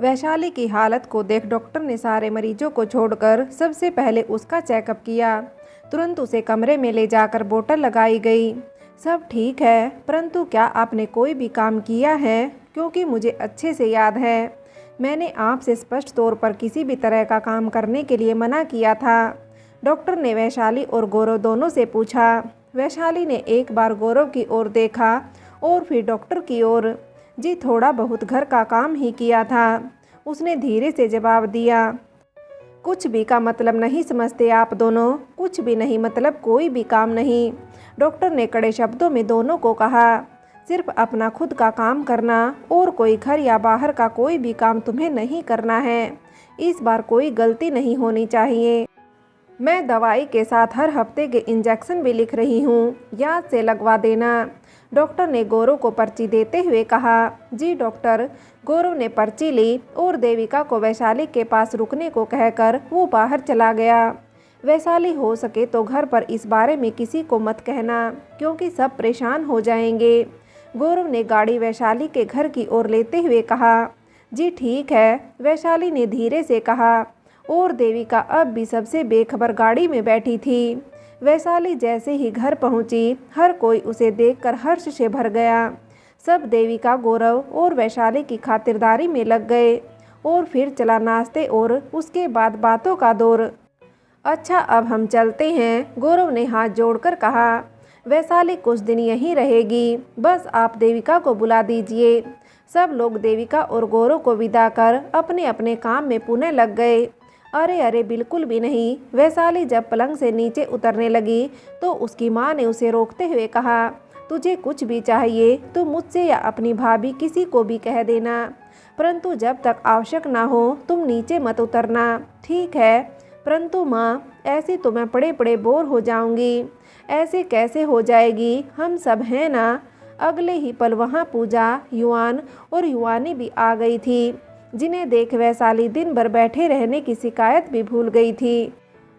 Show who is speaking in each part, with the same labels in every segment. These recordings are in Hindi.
Speaker 1: वैशाली की हालत को देख डॉक्टर ने सारे मरीजों को छोड़कर सबसे पहले उसका चेकअप किया। तुरंत उसे कमरे में ले जाकर बोतल लगाई गई। सब ठीक है, परंतु क्या आपने कोई भी काम किया है? क्योंकि मुझे अच्छे से याद है, मैंने आपसे स्पष्ट तौर पर किसी भी तरह का काम करने के लिए मना किया था। डॉक्टर ने वैशाली और गौरव दोनों से पूछा। वैशाली ने एक बार गौरव की ओर देखा और फिर डॉक्टर की ओर। जी थोड़ा बहुत घर का काम ही किया था, उसने धीरे से जवाब दिया। कुछ भी का मतलब नहीं समझते आप दोनों? कुछ भी नहीं मतलब कोई भी काम नहीं, डॉक्टर ने कड़े शब्दों में दोनों को कहा। सिर्फ अपना खुद का काम करना और कोई घर या बाहर का कोई भी काम तुम्हें नहीं करना है। इस बार कोई गलती नहीं होनी चाहिए। मैं दवाई के साथ हर हफ्ते के इंजेक्शन भी लिख रही हूँ, याद से लगवा देना, डॉक्टर ने गौरव को पर्ची देते हुए कहा। जी डॉक्टर। गौरव ने पर्ची ली और देविका को वैशाली के पास रुकने को कहकर वो बाहर चला गया। वैशाली हो सके तो घर पर इस बारे में किसी को मत कहना, क्योंकि सब परेशान हो जाएंगे। गौरव ने गाड़ी वैशाली के घर की ओर लेते हुए कहा। जी ठीक है, वैशाली ने धीरे से कहा। और देविका अब भी सबसे बेखबर गाड़ी में बैठी थी। वैशाली जैसे ही घर पहुंची, हर कोई उसे देखकर हर्ष से भर गया। सब देविका, गौरव और वैशाली की खातिरदारी में लग गए और फिर चला नाश्ते और उसके बाद बातों का दौर। अच्छा अब हम चलते हैं, गौरव ने हाथ जोड़कर कहा। वैशाली कुछ दिन यहीं रहेगी, बस आप देविका को बुला दीजिए। सब लोग देविका और गौरव को विदा कर अपने अपने काम में पुनः लग गए। अरे अरे बिल्कुल भी नहीं, वैशाली जब पलंग से नीचे उतरने लगी तो उसकी माँ ने उसे रोकते हुए कहा, तुझे कुछ भी चाहिए तो मुझसे या अपनी भाभी किसी को भी कह देना, परंतु जब तक आवश्यक ना हो तुम नीचे मत उतरना, ठीक है? परंतु माँ, ऐसे तो मैं पड़े पड़े बोर हो जाऊंगी। ऐसे कैसे हो जाएगी, हम सब हैं ना। अगले ही पल वहाँ पूजा, युवान और युवानी भी आ गई थी, जिन्हें देख वैशाली दिन भर बैठे रहने की शिकायत भी भूल गई थी।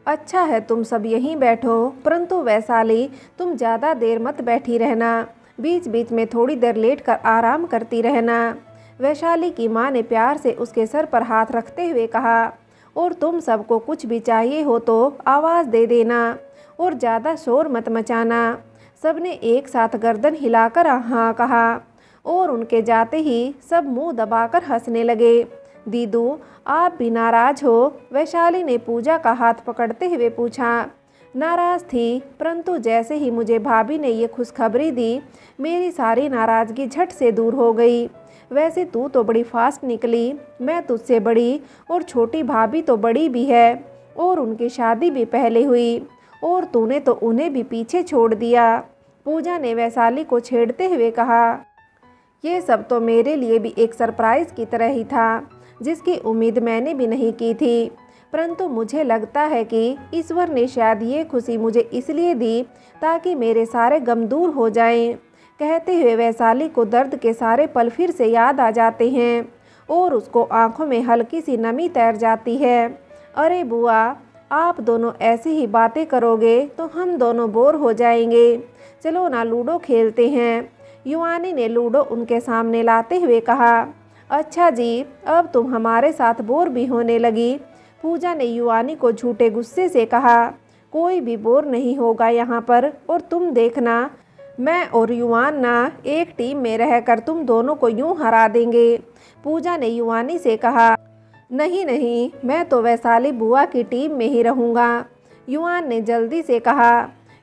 Speaker 1: अच्छा है तुम सब यहीं बैठो, परंतु वैशाली तुम ज़्यादा देर मत बैठी रहना, बीच बीच में थोड़ी देर लेटकर आराम करती रहना, वैशाली की माँ ने प्यार से उसके सर पर हाथ रखते हुए कहा। और तुम सबको कुछ भी चाहिए हो तो आवाज़ दे देना और ज़्यादा शोर मत मचाना। सबने एक साथ गर्दन हिलाकर हाँ कहा और उनके जाते ही सब मुंह दबाकर हंसने लगे। दीदू आप भी नाराज हो? वैशाली ने पूजा का हाथ पकड़ते हुए पूछा। नाराज थी, परंतु जैसे ही मुझे भाभी ने ये खुशखबरी दी, मेरी सारी नाराज़गी झट से दूर हो गई। वैसे तू तो बड़ी फास्ट निकली, मैं तुझसे बड़ी और छोटी भाभी तो बड़ी भी है और उनकी शादी भी पहले हुई और तूने तो उन्हें भी पीछे छोड़ दिया, पूजा ने वैशाली को छेड़ते हुए कहा। ये सब तो मेरे लिए भी एक सरप्राइज़ की तरह ही था, जिसकी उम्मीद मैंने भी नहीं की थी, परंतु मुझे लगता है कि ईश्वर ने शायद ये खुशी मुझे इसलिए दी ताकि मेरे सारे गम दूर हो जाएं। कहते हुए वैशाली को दर्द के सारे पल फिर से याद आ जाते हैं और उसको आंखों में हल्की सी नमी तैर जाती है। अरे बुआ, आप दोनों ऐसे ही बातें करोगे तो हम दोनों बोर हो जाएंगे, चलो ना लूडो खेलते हैं, युवानी ने लूडो उनके सामने लाते हुए कहा। अच्छा जी, अब तुम हमारे साथ बोर भी होने लगी, पूजा ने युवानी को झूठे गुस्से से कहा। कोई भी बोर नहीं होगा यहाँ पर, और तुम देखना, मैं और युवान ना एक टीम में रहकर तुम दोनों को यूं हरा देंगे, पूजा ने युवानी से कहा। नहीं नहीं, मैं तो वैशाली बुआ की टीम में ही रहूँगा, युवान ने जल्दी से कहा।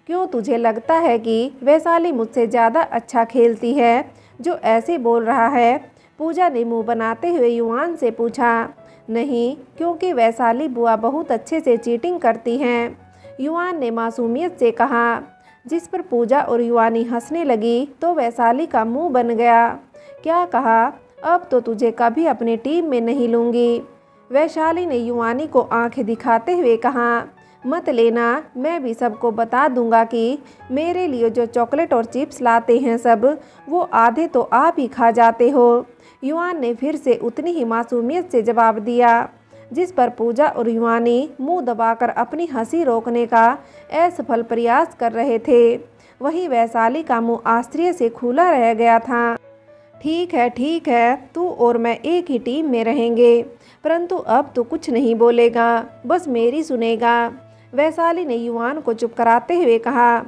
Speaker 1: क्यों तुझे लगता है कि वैशाली मुझसे ज़्यादा अच्छा खेलती है जो ऐसे बोल रहा है, पूजा ने मुंह बनाते हुए युवान से पूछा। नहीं, क्योंकि वैशाली बुआ बहुत अच्छे से चीटिंग करती हैं, युवान ने मासूमियत से कहा। जिस पर पूजा और युवानी हंसने लगी तो वैशाली का मुंह बन गया। क्या कहा? अब तो तुझे कभी अपनी टीम में नहीं लूँगी, वैशाली ने युवानी को आंखें दिखाते हुए कहा। मत लेना, मैं भी सबको बता दूंगा कि मेरे लिए जो चॉकलेट और चिप्स लाते हैं सब, वो आधे तो आप ही खा जाते हो, युवान ने फिर से उतनी ही मासूमियत से जवाब दिया। जिस पर पूजा और युवानी मुंह दबाकर अपनी हंसी रोकने का असफल प्रयास कर रहे थे। वहीं वैशाली का मुंह आश्चर्य से खुला रह गया था। ठीक है, तू और मैं एक ही टीम में रहेंगे, परंतु अब तो कुछ नहीं बोलेगा, बस मेरी सुनेगा। वैशाली ने युवान को चुप कराते हुए कहा।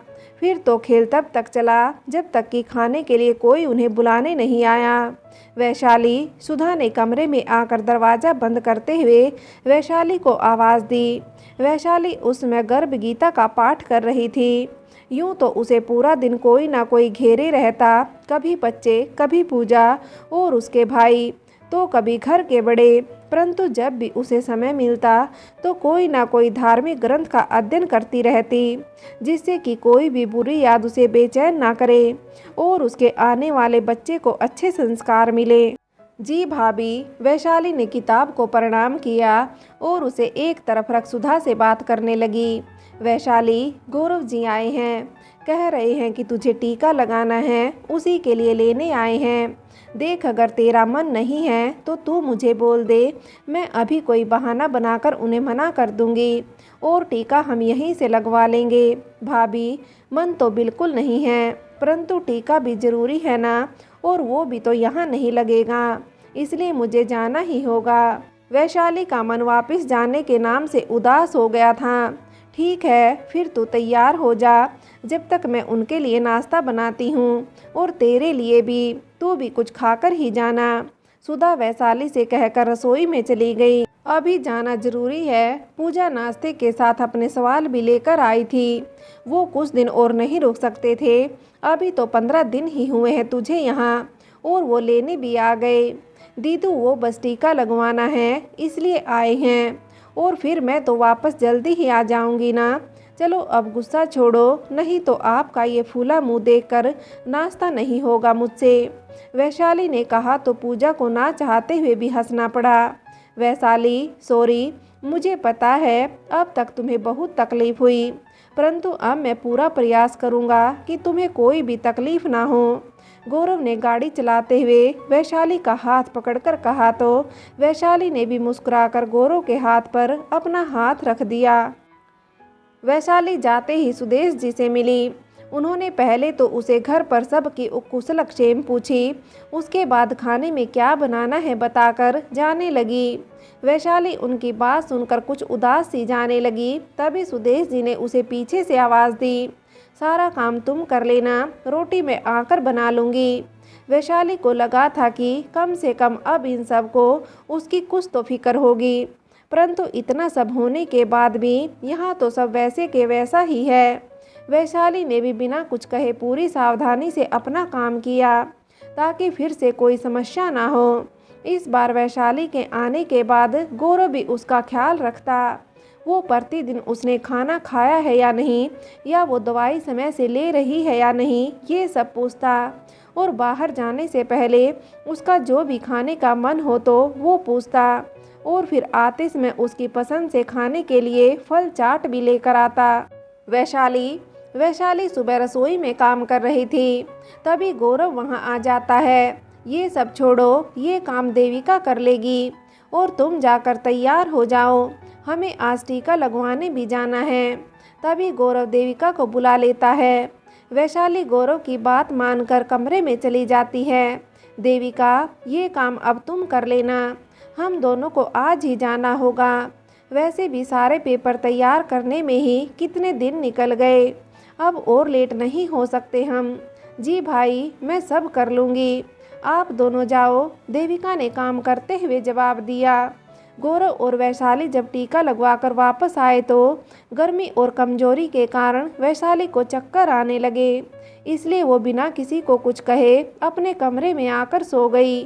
Speaker 1: फिर तो खेल तब तक चला जब तक कि खाने के लिए कोई उन्हें बुलाने नहीं आया। वैशाली सुधा ने कमरे में आकर दरवाज़ा बंद करते हुए वैशाली को आवाज़ दी। वैशाली उस समय गर्भ गीता का पाठ कर रही थी। यूं तो उसे पूरा दिन कोई ना कोई घेरे रहता, कभी बच्चे, कभी पूजा और उसके भाई, तो कभी घर के बड़े, परंतु जब भी उसे समय मिलता तो कोई ना कोई धार्मिक ग्रंथ का अध्ययन करती रहती, जिससे कि कोई भी बुरी याद उसे बेचैन ना करे और उसके आने वाले बच्चे को अच्छे संस्कार मिले। जी भाभी, वैशाली ने किताब को प्रणाम किया और उसे एक तरफ रख सुधा से बात करने लगी। वैशाली, गौरव जी आए हैं, कह रहे हैं कि तुझे टीका लगाना है, उसी के लिए लेने आए हैं। देख, अगर तेरा मन नहीं है तो तू मुझे बोल दे, मैं अभी कोई बहाना बनाकर उन्हें मना कर दूंगी और टीका हम यहीं से लगवा लेंगे। भाभी, मन तो बिल्कुल नहीं है, परंतु टीका भी ज़रूरी है ना, और वो भी तो यहाँ नहीं लगेगा, इसलिए मुझे जाना ही होगा। वैशाली का मन वापस जाने के नाम से उदास हो गया था। ठीक है, फिर तू तैयार हो जा, जब तक मैं उनके लिए नाश्ता बनाती हूँ, और तेरे लिए भी, तू भी कुछ खाकर ही जाना। सुधा वैशाली से कहकर रसोई में चली गई। अभी जाना जरूरी है। पूजा नाश्ते के साथ अपने सवाल भी लेकर आई थी। वो कुछ दिन और नहीं रुक सकते थे। अभी तो 15 दिन ही हुए हैं तुझे यहाँ, और वो लेने भी आ गए। दीदू, वो बस टीका लगवाना है, इसलिए आए हैं, और फिर मैं तो वापस जल्दी ही आ जाऊंगी ना। चलो अब गुस्सा छोड़ो, नहीं तो आपका ये फूला मुंह देखकर नाश्ता नहीं होगा मुझसे। वैशाली ने कहा तो पूजा को ना चाहते हुए भी हंसना पड़ा। वैशाली, सॉरी, मुझे पता है अब तक तुम्हें बहुत तकलीफ हुई, परंतु अब मैं पूरा प्रयास करूँगा कि तुम्हें कोई भी तकलीफ ना हो। गौरव ने गाड़ी चलाते हुए वैशाली का हाथ पकड़कर कहा तो वैशाली ने भी मुस्कुराकर गौरव के हाथ पर अपना हाथ रख दिया। वैशाली जाते ही सुदेश जी से मिली। उन्होंने पहले तो उसे घर पर सबकी कुशलक्षेम पूछी, उसके बाद खाने में क्या बनाना है बताकर जाने लगी। वैशाली उनकी बात सुनकर कुछ उदास सी जाने लगी। तभी सुदेश जी ने उसे पीछे से आवाज़ दी, सारा काम तुम कर लेना, रोटी मैं आकर बना लूँगी। वैशाली को लगा था कि कम से कम अब इन सब को उसकी कुछ तो फिक्र होगी, परंतु इतना सब होने के बाद भी यहाँ तो सब वैसे के वैसा ही है। वैशाली ने भी बिना कुछ कहे पूरी सावधानी से अपना काम किया, ताकि फिर से कोई समस्या ना हो। इस बार वैशाली के आने के बाद गौरव भी उसका ख्याल रखता। वो प्रतिदिन उसने खाना खाया है या नहीं, या वो दवाई समय से ले रही है या नहीं, ये सब पूछता। और बाहर जाने से पहले उसका जो भी खाने का मन हो तो वो पूछता, और फिर आते समय उसकी पसंद से खाने के लिए फल चाट भी लेकर आता। वैशाली सुबह रसोई में काम कर रही थी, तभी गौरव वहां आ जाता है। ये सब छोड़ो, ये काम देविका कर लेगी, और तुम जाकर तैयार हो जाओ, हमें आज टीका लगवाने भी जाना है। तभी गौरव देविका को बुला लेता है। वैशाली गौरव की बात मानकर कमरे में चली जाती है। देविका, ये काम अब तुम कर लेना, हम दोनों को आज ही जाना होगा। वैसे भी सारे पेपर तैयार करने में ही कितने दिन निकल गए, अब और लेट नहीं हो सकते हम। जी भाई, मैं सब कर लूँगी, आप दोनों जाओ, देविका ने काम करते हुए जवाब दिया। गौरव और वैशाली जब टीका लगवाकर वापस आए तो गर्मी और कमजोरी के कारण वैशाली को चक्कर आने लगे, इसलिए वो बिना किसी को कुछ कहे अपने कमरे में आकर सो गई।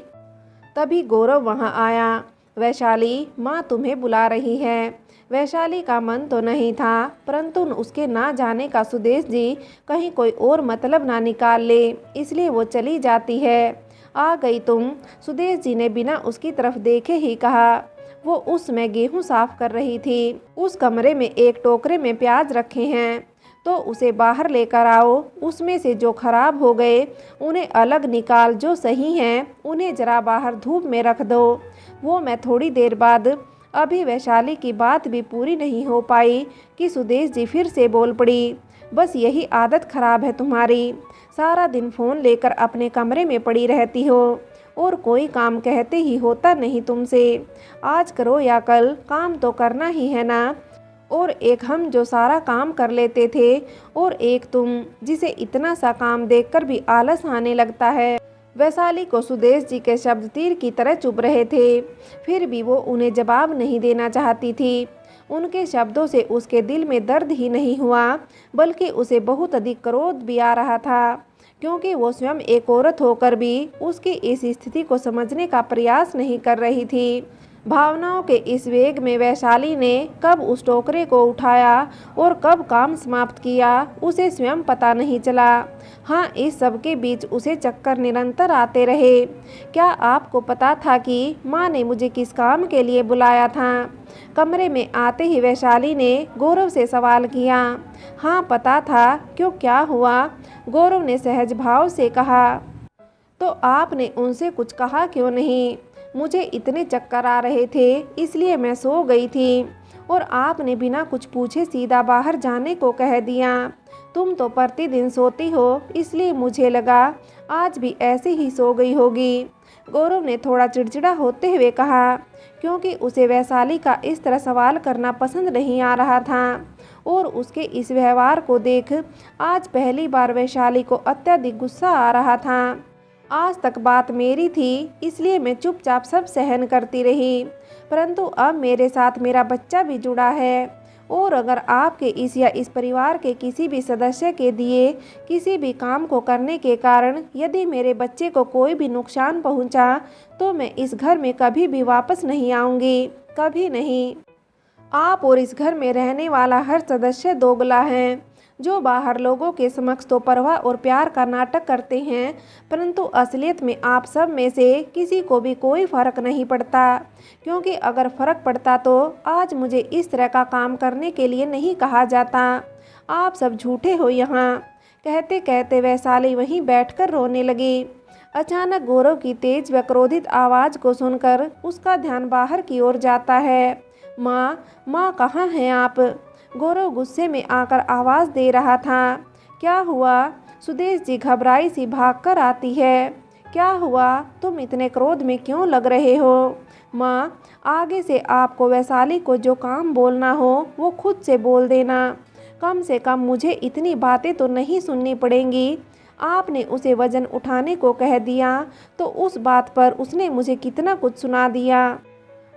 Speaker 1: तभी गौरव वहां आया। वैशाली, माँ तुम्हें बुला रही है। वैशाली का मन तो नहीं था, परंतु उसके ना जाने का सुदेश जी कहीं कोई और मतलब ना निकाल ले, इसलिए वो चली जाती है। आ गई तुम, सुदेश जी ने बिना उसकी तरफ देखे ही कहा। वो उस समय गेहूं साफ कर रही थी। उस कमरे में एक टोकरे में प्याज रखे हैं, तो उसे बाहर लेकर आओ, उसमें से जो खराब हो गए उन्हें अलग निकाल, जो सही हैं उन्हें जरा बाहर धूप में रख दो। वो मैं थोड़ी देर बाद। अभी वैशाली की बात भी पूरी नहीं हो पाई कि सुदेश जी फिर से बोल पड़ी। बस यही आदत खराब है तुम्हारी। सारा दिन फ़ोन लेकर अपने कमरे में पड़ी रहती हो और कोई काम कहते ही होता नहीं तुमसे। आज करो या कल काम तो करना ही है ना। और एक हम जो सारा काम कर लेते थे, और एक तुम जिसे इतना सा काम देखकर भी आलस आने लगता है। वैशाली को सुदेश जी के शब्द तीर की तरह चुभ रहे थे, फिर भी वो उन्हें जवाब नहीं देना चाहती थी। उनके शब्दों से उसके दिल में दर्द ही नहीं हुआ, बल्कि उसे बहुत अधिक क्रोध भी आ रहा था, क्योंकि वो स्वयं एक औरत होकर भी उसकी इस स्थिति को समझने का प्रयास नहीं कर रही थी। भावनाओं के इस वेग में वैशाली ने कब उस टोकरे को उठाया और कब काम समाप्त किया, उसे स्वयं पता नहीं चला। हाँ, इस सब के बीच उसे चक्कर निरंतर आते रहे। क्या आपको पता था कि माँ ने मुझे किस काम के लिए बुलाया था? कमरे में आते ही वैशाली ने गौरव से सवाल किया। हाँ पता था। क्यों, क्या हुआ? गौरव ने सहज भाव से कहा। तो आपने उनसे कुछ कहा क्यों नहीं? मुझे इतने चक्कर आ रहे थे, इसलिए मैं सो गई थी, और आपने बिना कुछ पूछे सीधा बाहर जाने को कह दिया। तुम तो प्रतिदिन सोती हो, इसलिए मुझे लगा आज भी ऐसे ही सो गई होगी। गौरव ने थोड़ा चिड़चिड़ा होते हुए कहा, क्योंकि उसे वैशाली का इस तरह सवाल करना पसंद नहीं आ रहा था, और उसके इस व्यवहार को देख आज पहली बार वैशाली को अत्यधिक गुस्सा आ रहा था। आज तक बात मेरी थी, इसलिए मैं चुपचाप सब सहन करती रही, परंतु अब मेरे साथ मेरा बच्चा भी जुड़ा है, और अगर आपके इस परिवार के किसी भी सदस्य के दिए किसी भी काम को करने के कारण यदि मेरे बच्चे को कोई भी नुकसान पहुंचा, तो मैं इस घर में कभी भी वापस नहीं आऊंगी, कभी नहीं। आप और इस घर में रहने वाला हर सदस्य दोगला है, जो बाहर लोगों के समक्ष तो परवाह और प्यार का नाटक करते हैं, परंतु असलियत में आप सब में से किसी को भी कोई फर्क नहीं पड़ता, क्योंकि अगर फर्क पड़ता तो आज मुझे इस तरह का काम करने के लिए नहीं कहा जाता। आप सब झूठे हो यहाँ। कहते कहते वैशाली वहीं बैठकर रोने लगी। अचानक गौरव की तेज व क्रोधित आवाज़ को सुनकर उसका ध्यान बाहर की ओर जाता है। माँ कहाँ हैं आप? गौरव गुस्से में आकर आवाज़ दे रहा था। क्या हुआ? सुदेश जी घबराई सी भागकर आती है। क्या हुआ? तुम इतने क्रोध में क्यों लग रहे हो? माँ, आगे से आपको वैशाली को जो काम बोलना हो वो खुद से बोल देना। कम से कम मुझे इतनी बातें तो नहीं सुननी पड़ेंगी। आपने उसे वजन उठाने को कह दिया तो उस बात पर उसने मुझे कितना कुछ सुना दिया।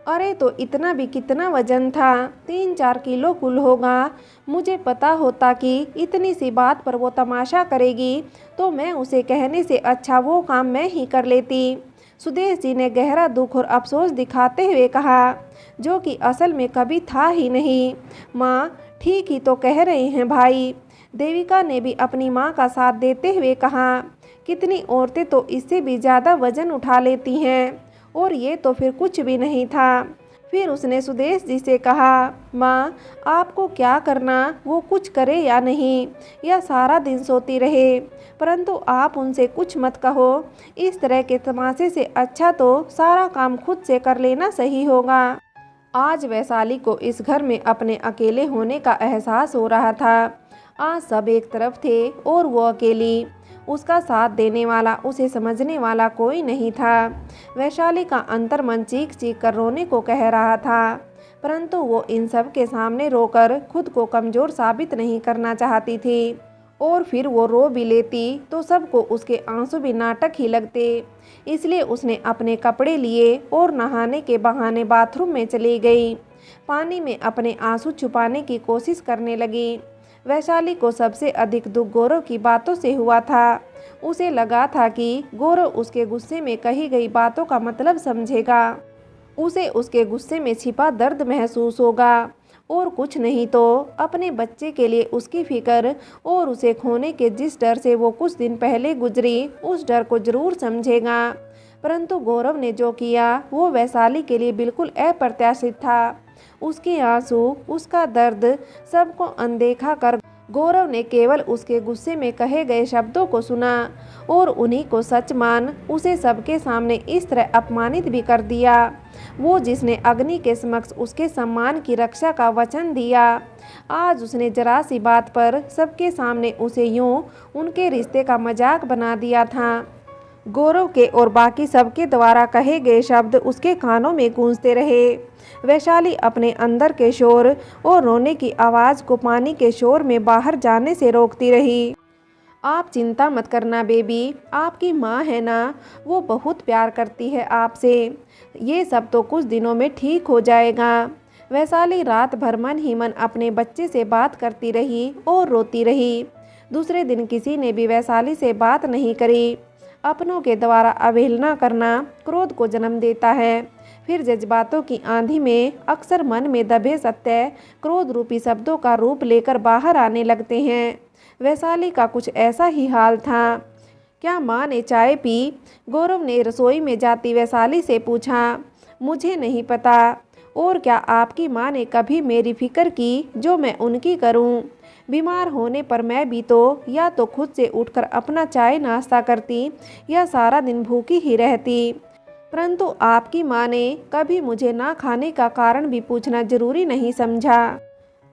Speaker 1: अरे तो इतना भी कितना वजन था? 3-4 किलो कुल होगा। मुझे पता होता कि इतनी सी बात पर वो तमाशा करेगी, तो मैं उसे कहने से अच्छा वो काम मैं ही कर लेती। सुदेश जी ने गहरा दुख और अफसोस दिखाते हुए कहा, जो कि असल में कभी था ही नहीं। माँ, ठीक ही तो कह रहे हैं भाई। देविका ने भी अपनी माँ का साथ देते हुए कहा, कितनी औरतें तो इससे भी ज़्यादा वजन उठा लेती हैं, और ये तो फिर कुछ भी नहीं था। फिर उसने सुदेश जी से कहा, माँ, आपको क्या करना वो कुछ करे या नहीं, या सारा दिन सोती रहे, परंतु आप उनसे कुछ मत कहो। इस तरह के तमाशे से अच्छा तो सारा काम खुद से कर लेना सही होगा। आज वैशाली को इस घर में अपने अकेले होने का एहसास हो रहा था। आज सब एक तरफ थे और वो अकेली। उसका साथ देने वाला, उसे समझने वाला कोई नहीं था। वैशाली का अंतर्मन चीख चीख कर रोने को कह रहा था, परंतु वो इन सब के सामने रोकर खुद को कमज़ोर साबित नहीं करना चाहती थी, और फिर वो रो भी लेती तो सबको उसके आंसू भी नाटक ही लगते। इसलिए उसने अपने कपड़े लिए और नहाने के बहाने बाथरूम में चली गई। पानी में अपने आंसू छुपाने की कोशिश करने लगी। वैशाली को सबसे अधिक दुख गौरव की बातों से हुआ था। उसे लगा था कि गौरव उसके गुस्से में कही गई बातों का मतलब समझेगा, उसे उसके गुस्से में छिपा दर्द महसूस होगा, और कुछ नहीं तो अपने बच्चे के लिए उसकी फिक्र और उसे खोने के जिस डर से वो कुछ दिन पहले गुजरी, उस डर को जरूर समझेगा। परंतु गौरव ने जो किया वो वैशाली के लिए बिल्कुल अप्रत्याशित था। उसके आंसू, उसका दर्द सबको अनदेखा कर गौरव ने केवल उसके गुस्से में कहे गए शब्दों को सुना और उन्हीं को सच मान उसे सबके सामने इस तरह अपमानित भी कर दिया। वो जिसने अग्नि के समक्ष उसके सम्मान की रक्षा का वचन दिया, आज उसने जरा सी बात पर सबके सामने उसे यूं उनके रिश्ते का मजाक बना दिया था। गौरव के और बाकी सबके द्वारा कहे गए शब्द उसके कानों में गूंजते रहे। वैशाली अपने अंदर के शोर और रोने की आवाज़ को पानी के शोर में बाहर जाने से रोकती रही। आप चिंता मत करना बेबी, आपकी माँ है ना, वो बहुत प्यार करती है आपसे। ये सब तो कुछ दिनों में ठीक हो जाएगा। वैशाली रात भर मन ही मन अपने बच्चे से बात करती रही और रोती रही। दूसरे दिन किसी ने भी वैशाली से बात नहीं करी। अपनों के द्वारा अवहेलना करना क्रोध को जन्म देता है। फिर जज्बातों की आंधी में अक्सर मन में दबे सत्य क्रोध रूपी शब्दों का रूप लेकर बाहर आने लगते हैं। वैशाली का कुछ ऐसा ही हाल था। क्या माँ ने चाय पी? गौरव ने रसोई में जाती वैशाली से पूछा। मुझे नहीं पता। और क्या आपकी माँ ने कभी मेरी फिक्र की जो मैं उनकी करूं? बीमार होने पर मैं भी तो या तो खुद से उठकर अपना चाय नाश्ता करती या सारा दिन भूखी ही रहती, परंतु आपकी माँ ने कभी मुझे ना खाने का कारण भी पूछना जरूरी नहीं समझा।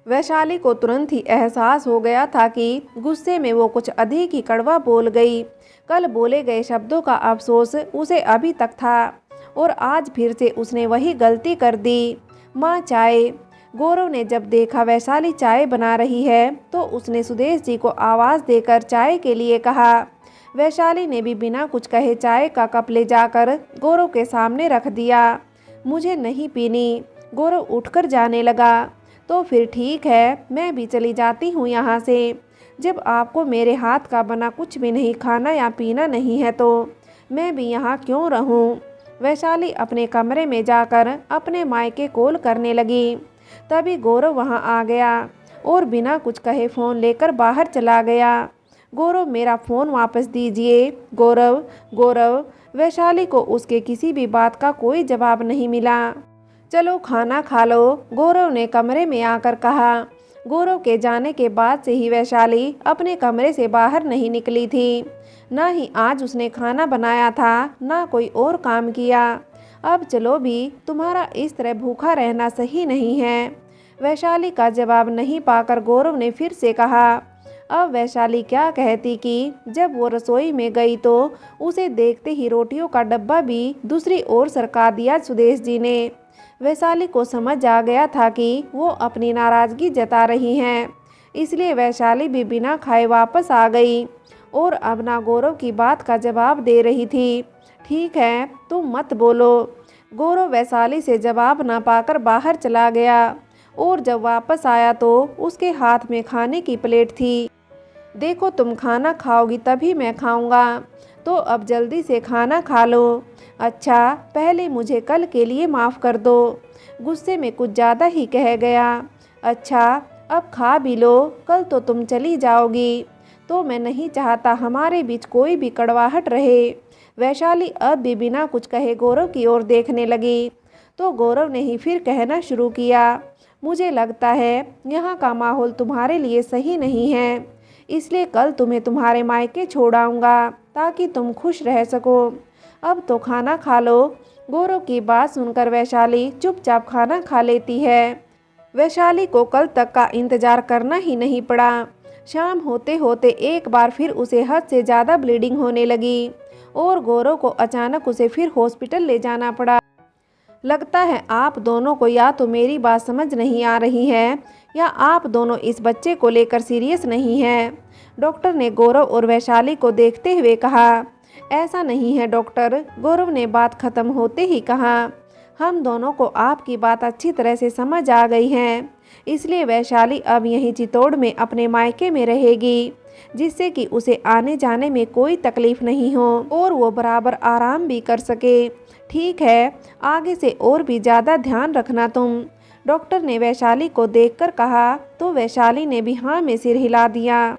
Speaker 1: वैशाली को तुरंत ही एहसास हो गया था कि गुस्से में वो कुछ अधिक ही कड़वा बोल गई। कल बोले गए शब्दों का अफसोस उसे अभी तक था और आज फिर से उसने वही गलती कर दी। माँ चाय। गौरव ने जब देखा वैशाली चाय बना रही है तो उसने सुदेश जी को आवाज़ देकर चाय के लिए कहा। वैशाली ने भी बिना कुछ कहे चाय का कप ले जाकर गौरव के सामने रख दिया। मुझे नहीं पीनी। गौरव उठकर जाने लगा। तो फिर ठीक है, मैं भी चली जाती हूँ यहाँ से। जब आपको मेरे हाथ का बना कुछ भी नहीं खाना या पीना नहीं है तो मैं भी यहाँ क्यों रहूँ? वैशाली अपने कमरे में जाकर अपने मायके कॉल करने लगी। तभी गौरव वहाँ आ गया और बिना कुछ कहे फ़ोन लेकर बाहर चला गया। गौरव, मेरा फ़ोन वापस दीजिए। गौरव, गौरव। वैशाली को उसके किसी भी बात का कोई जवाब नहीं मिला। चलो खाना खा लो, गौरव ने कमरे में आकर कहा। गौरव के जाने के बाद से ही वैशाली अपने कमरे से बाहर नहीं निकली थी। ना ही आज उसने खाना बनाया था, ना कोई और काम किया। अब चलो भी, तुम्हारा इस तरह भूखा रहना सही नहीं है। वैशाली का जवाब नहीं पाकर गौरव ने फिर से कहा। अब वैशाली क्या कहती कि जब वो रसोई में गई तो उसे देखते ही रोटियों का डब्बा भी दूसरी ओर सरका दिया सुदेश जी ने। वैशाली को समझ आ गया था कि वो अपनी नाराज़गी जता रही हैं, इसलिए वैशाली भी बिना खाए वापस आ गई और अब ना गौरव की बात का जवाब दे रही थी। ठीक है, तुम मत बोलो। गौरव वैशाली से जवाब ना पाकर बाहर चला गया और जब वापस आया तो उसके हाथ में खाने की प्लेट थी। देखो, तुम खाना खाओगी तभी मैं खाऊंगा, तो अब जल्दी से खाना खा लो। अच्छा, पहले मुझे कल के लिए माफ़ कर दो, गुस्से में कुछ ज़्यादा ही कह गया। अच्छा, अब खा भी लो, कल तो तुम चली जाओगी, तो मैं नहीं चाहता हमारे बीच कोई भी कड़वाहट रहे। वैशाली अब भी बिना कुछ कहे गौरव की ओर देखने लगी तो गौरव ने ही फिर कहना शुरू किया। मुझे लगता है यहाँ का माहौल तुम्हारे लिए सही नहीं है, इसलिए कल तुम्हें तुम्हारे मायके छोड़ आऊँगा ताकि तुम खुश रह सको। अब तो खाना खा लो। गौरव की बात सुनकर वैशाली चुपचाप खाना खा लेती है। वैशाली को कल तक का इंतजार करना ही नहीं पड़ा। शाम होते होते एक बार फिर उसे हद से ज़्यादा ब्लीडिंग होने लगी और गौरव को अचानक उसे फिर हॉस्पिटल ले जाना पड़ा। लगता है आप दोनों को या तो मेरी बात समझ नहीं आ रही है या आप दोनों इस बच्चे को लेकर सीरियस नहीं हैं, डॉक्टर ने गौरव और वैशाली को देखते हुए कहा। ऐसा नहीं है डॉक्टर, गौरव ने बात खत्म होते ही कहा। हम दोनों को आपकी बात अच्छी तरह से समझ आ गई है, इसलिए वैशाली अब यहीं चित्तौड़ में अपने मायके में रहेगी, जिससे कि उसे आने जाने में कोई तकलीफ नहीं हो और वो बराबर आराम भी कर सके। ठीक है, आगे से और भी ज़्यादा ध्यान रखना तुम, डॉक्टर ने वैशाली को देखकर कहा तो वैशाली ने भी हाँ में सिर हिला दिया।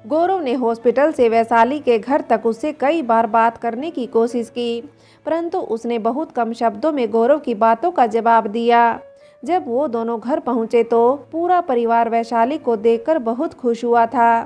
Speaker 1: गौरव ने हॉस्पिटल से वैशाली के घर तक उससे कई बार बात करने की कोशिश की, परंतु उसने बहुत कम शब्दों में गौरव की बातों का जवाब दिया। जब वो दोनों घर पहुंचे तो पूरा परिवार वैशाली को देखकर बहुत खुश हुआ था।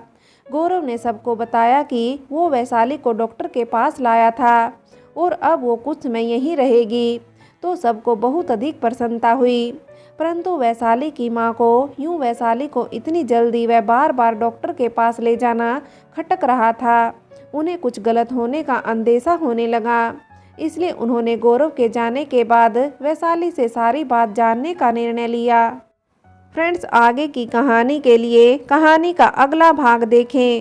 Speaker 1: गौरव ने सबको बताया कि वो वैशाली को डॉक्टर के पास लाया था और अब वो कुछ समय यहीं रहेगी। तो सबको बहुत अधिक प्रसन्नता हुई, परंतु वैशाली की माँ को यूं वैशाली को इतनी जल्दी व बार बार डॉक्टर के पास ले जाना खटक रहा था। उन्हें कुछ गलत होने का अंदेशा होने लगा, इसलिए उन्होंने गौरव के जाने के बाद वैशाली से सारी बात जानने का निर्णय लिया। फ्रेंड्स, आगे की कहानी के लिए कहानी का अगला भाग देखें।